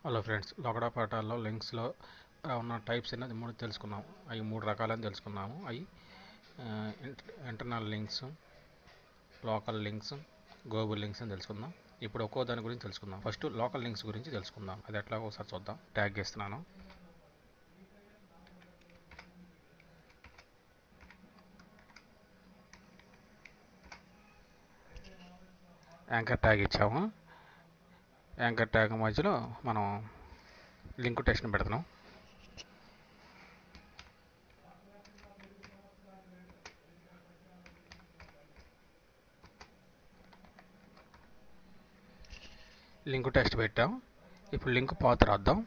Hello friends, లోకడా పాఠాల్లో లింక్స్లో ఉన్న types అనేది 3 తెలుసుకున్నాం. అవి 3 రకాలని తెలుసుకున్నాము. అవి internal links, local links, global links అని తెలుసుకుందాం. ఇప్పుడు ఒక్కో దాని గురించి తెలుసుకుందాం. ఫస్ట్ లోకల్ లింక్స్ గురించి తెలుసుకుందాం. అది ఎట్లా ఒకసారి చూద్దాం. ట్యాగ్ ఇస్తున్నాను. యాంకర్ ట్యాగ్ ఇచ్చాము. యాంకర్ ట్యాగ్ మధ్యలో మనం లింక్ టెక్స్ట్ని పెడుతున్నాం. లింక్ టెక్స్ట్ పెట్టాం. ఇప్పుడు లింక్ పాత్ రాద్దాం.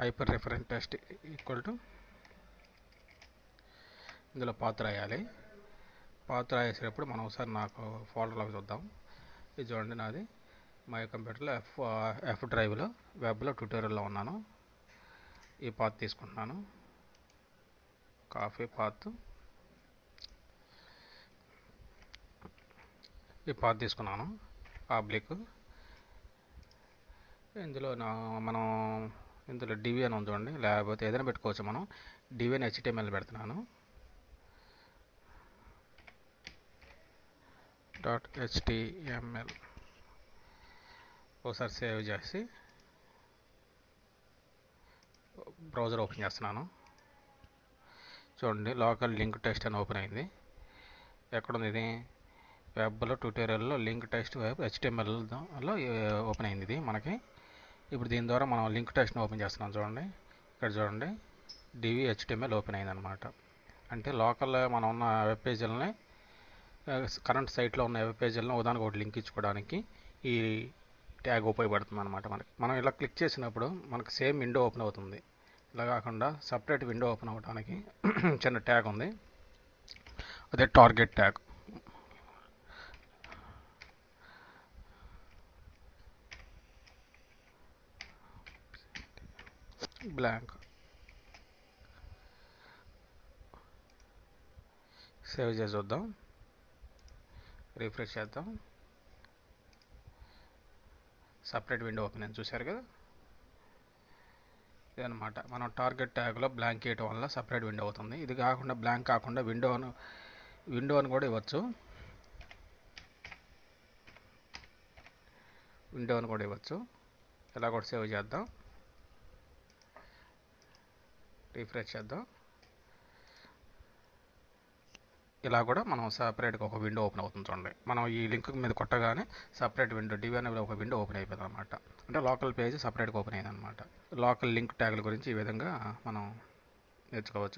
Hyper reference text equal to ఇందులో పాత్ రాయాలి. పాత్ రాసేటప్పుడు మనం ఒకసారి నాకు ఫోల్డర్లోకి చూద్దాం. ఇది చూడండి, నాది మై కంప్యూటర్లో ఎఫ్ డ్రైవ్లో వెబ్లో ట్యూటోరియల్లో ఉన్నాను. ఈ పాత్ తీసుకుంటున్నాను. Copy path. ఈ పాత్ తీసుకున్నాను. పబ్లిక్. ఇందులో మనం ఇందులో డివి అని ఉంది చూడండి, లేకపోతే ఏదైనా పెట్టుకోవచ్చు. మనం డివి అని HTML పెడుతున్నాను. .html ఒకసారి సేవ్ చేసి బ్రౌజర్ ఓపెన్ చేస్తున్నాను. చూడండి, లోకల్ లింక్ టెక్స్ట్ అని ఓపెన్ అయింది. ఎక్కడుంది ఇది? వెబ్లో ట్యూటోరియల్లో లింక్ టెక్స్ట్ వెబ్ HTMLలో ఓపెన్ అయింది ఇది మనకి. ఇప్పుడు దీని ద్వారా మనం లింక్ టెక్స్ట్ని ఓపెన్ చేస్తున్నాం. చూడండి, ఇక్కడ చూడండి, డివి HTML ఓపెన్ అయింది అనమాట. అంటే లోకల్ మనం ఉన్న వెబ్ పేజీలని, కరెంట్ సైట్లో ఉన్న వెబ్ పేజీలను ఉదాహరణకు ఒకటి లింక్ ఇచ్చుకోవడానికి ఈ ట్యాగ్ ఉపయోగపడుతుంది అనమాట. మనం ఇలా క్లిక్ చేసినప్పుడు మనకు సేమ్ విండో ఓపెన్ అవుతుంది. ఇలా కాకుండా సపరేట్ విండో ఓపెన్ అవ్వడానికి చిన్న ట్యాగ్ ఉంది, అదే టార్గెట్ ట్యాగ్. బ్లాంక్. సేవ్ చేసి చూద్దాం. రిఫ్రెష్ చేద్దాం. సపరేట్ విండో ఓపెన్ అని చూశారు కదా, ఇదనమాట. మనం టార్గెట్ ట్యాగ్లో బ్లాంక్ చేయడం వల్ల సపరేట్ విండో అవుతుంది. ఇది కాకుండా బ్లాంక్ కాకుండా విండో అని కూడా ఇవ్వచ్చు. ఇలా కూడా సేవ్ చేద్దాం. రిఫ్రెష్ చేద్దాం. ఇలా కూడా మనం సపరేట్గా ఒక విండో ఓపెన్ అవుతుంది. చూడండి, మనం ఈ లింక్ మీద కొట్టగానే సపరేట్ విండో డివి అనే ఒక విండో ఓపెన్ అయిపోయింది అనమాట. అంటే లోకల్ పేజ్ సపరేట్గా ఓపెన్ అయింది అనమాట. లోకల్ లింక్ ట్యాగ్ల గురించి ఈ విధంగా మనం నేర్చుకోవచ్చు.